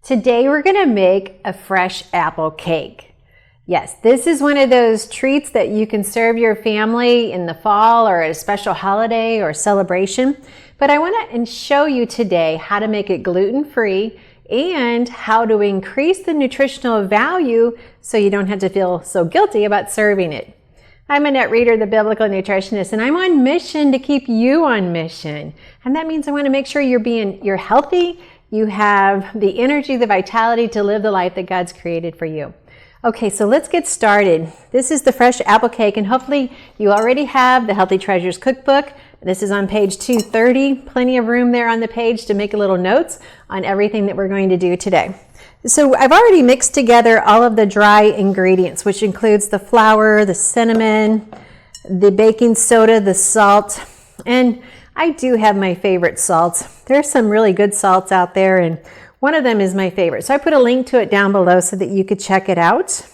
Today we're going to make a fresh apple cake. Yes, this is one of those treats that you can serve your family in the fall or at a special holiday or celebration. But I want to show you today how to make it gluten-free and how to increase the nutritional value so you don't have to feel so guilty about serving it. I'm Annette Reeder, the Biblical Nutritionist, and I'm on mission to keep you on mission. And that means I want to make sure you're healthy, you have the energy, the vitality to live the life that God's created for you. Okay, so let's get started. This is the fresh apple cake, and hopefully you already have the Healthy Treasures cookbook. This is on page 230. Plenty of room there on the page to make little notes on everything that we're going to do today. So I've already mixed together all of the dry ingredients, which includes the flour, the cinnamon, the baking soda, the salt, and I do have my favorite salts. There's some really good salts out there, and one of them is my favorite. So I put a link to it down below so that you could check it out.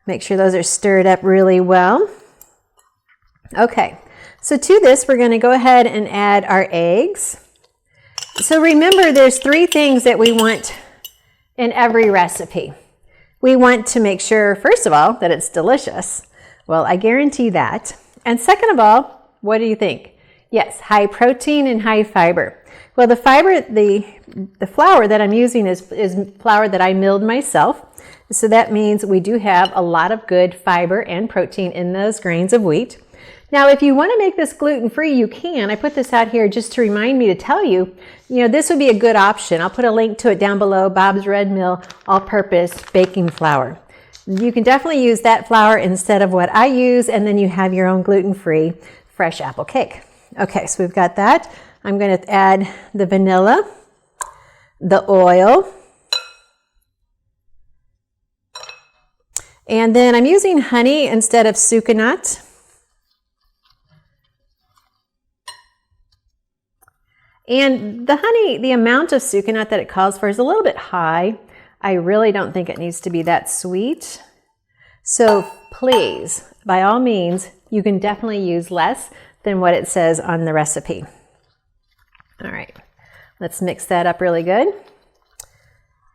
Make sure those are stirred up really well. Okay, so to this, we're going to go ahead and add our eggs. So remember, there's three things that we want in every recipe. We want to make sure, first of all, that it's delicious. Well, I guarantee that. And second of all, what do you think? Yes, high protein and high fiber. Well, the fiber, the flour that I'm using is flour that I milled myself. So that means we do have a lot of good fiber and protein in those grains of wheat. Now, if you want to make this gluten-free, you can. I put this out here just to remind me to tell you, this would be a good option. I'll put a link to it down below, Bob's Red Mill All-Purpose Baking Flour. You can definitely use that flour instead of what I use, and then you have your own gluten-free fresh apple cake. Okay, so we've got that. I'm going to add the vanilla, the oil, and then I'm using honey instead of sucanat. And the honey, the amount of sucanat that it calls for is a little bit high. I really don't think it needs to be that sweet. So please, by all means, you can definitely use less than what it says on the recipe. All right, let's mix that up really good.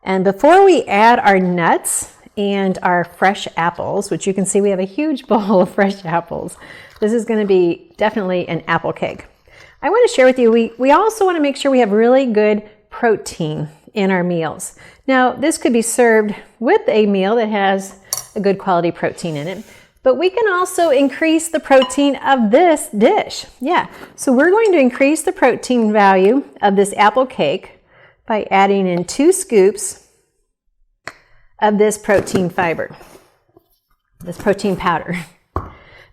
And before we add our nuts and our fresh apples, which you can see we have a huge bowl of fresh apples, this is going to be definitely an apple cake. I want to share with you, we also want to make sure we have really good protein in our meals. Now, this could be served with a meal that has a good quality protein in it, but we can also increase the protein of this dish. Yeah, so we're going to increase the protein value of this apple cake by adding in 2 scoops of this protein fiber, this protein powder.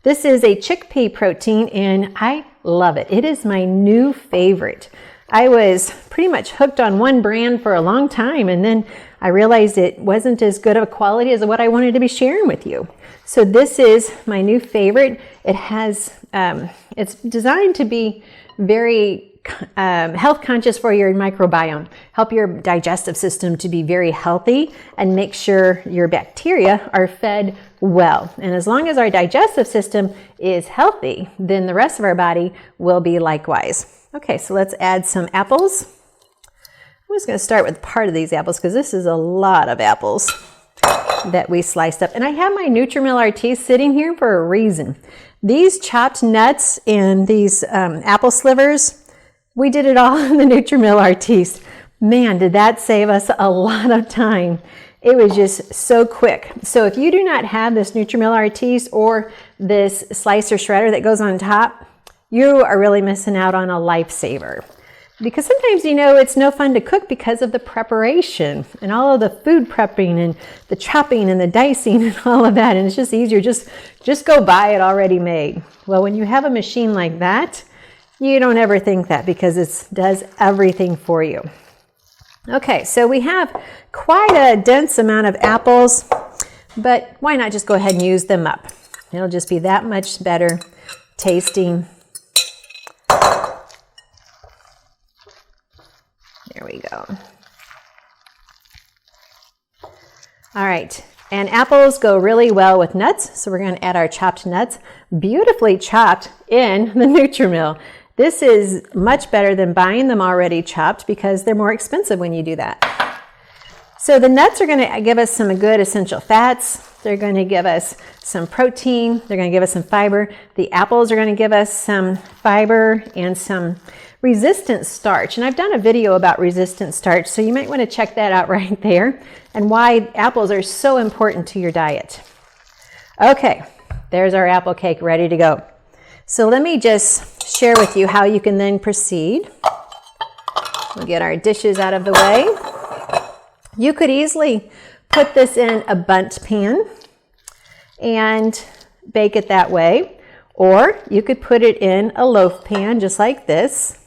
This is a chickpea protein, and I love it. It is my new favorite. I was pretty much hooked on one brand for a long time, and then I realized it wasn't as good of a quality as what I wanted to be sharing with you. So this is my new favorite. It has, it's designed to be very health conscious for your microbiome, help your digestive system to be very healthy and make sure your bacteria are fed well. And as long as our digestive system is healthy, then the rest of our body will be likewise. Okay, so let's add some apples. I'm just going to start with part of these apples because this is a lot of apples that we sliced up. And I have my Nutrimil RT sitting here for a reason. These chopped nuts and these apple slivers, we did it all in the Nutrimil RT. Man, did that save us a lot of time. It was just so quick. So if you do not have this Nutrimil RT or this slicer shredder that goes on top, you are really missing out on a lifesaver. Because sometimes, it's no fun to cook because of the preparation and all of the food prepping and the chopping and the dicing and all of that. And it's just easier, just go buy it already made. Well, when you have a machine like that, you don't ever think that because it does everything for you. Okay, so we have quite a dense amount of apples, but why not just go ahead and use them up? It'll just be that much better tasting. There we go. All right, and apples go really well with nuts, so we're going to add our chopped nuts, beautifully chopped in the Nutrimil. This is much better than buying them already chopped because they're more expensive when you do that. So the nuts are going to give us some good essential fats. They're going to give us some protein. They're going to give us some fiber. The apples are going to give us some fiber and some resistant starch. And I've done a video about resistant starch, so you might want to check that out right there and why apples are so important to your diet. Okay, there's our apple cake ready to go. So let me just share with you how you can then proceed. We'll get our dishes out of the way. You could easily put this in a bundt pan and bake it that way, or you could put it in a loaf pan just like this.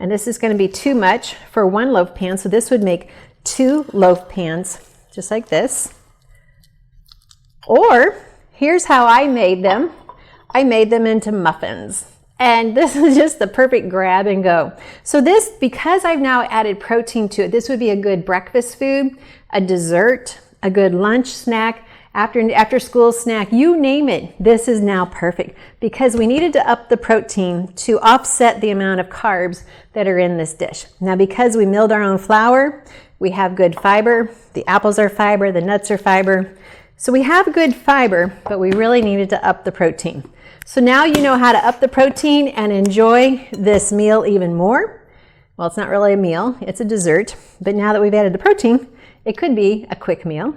And this is going to be too much for one loaf pan, so this would make 2 loaf pans just like this. Or here's how I made them. I made them into muffins. And this is just the perfect grab and go. So this, because I've now added protein to it, this would be a good breakfast food, a dessert, a good lunch snack, after school snack, you name it. This is now perfect because we needed to up the protein to offset the amount of carbs that are in this dish. Now, because we milled our own flour, we have good fiber. The apples are fiber, the nuts are fiber. So we have good fiber, but we really needed to up the protein. So now you know how to up the protein and enjoy this meal even more. Well, it's not really a meal, it's a dessert. But now that we've added the protein, it could be a quick meal.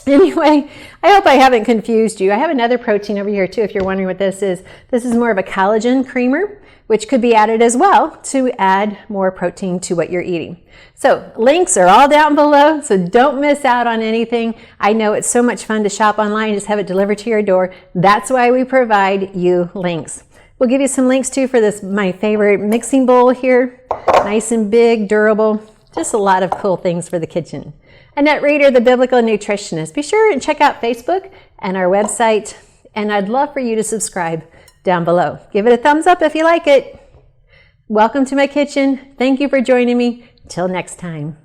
Anyway, I hope I haven't confused you. I have another protein over here too, if you're wondering what this is. This is more of a collagen creamer, which could be added as well to add more protein to what you're eating. So links are all down below, so don't miss out on anything. I know it's so much fun to shop online, just have it delivered to your door. That's why we provide you links. We'll give you some links too for this, my favorite mixing bowl here. Nice and big, durable, just a lot of cool things for the kitchen. Annette Reeder, the Biblical Nutritionist. Be sure and check out Facebook and our website, and I'd love for you to subscribe down below. Give it a thumbs up if you like it. Welcome to my kitchen. Thank you for joining me. Till next time.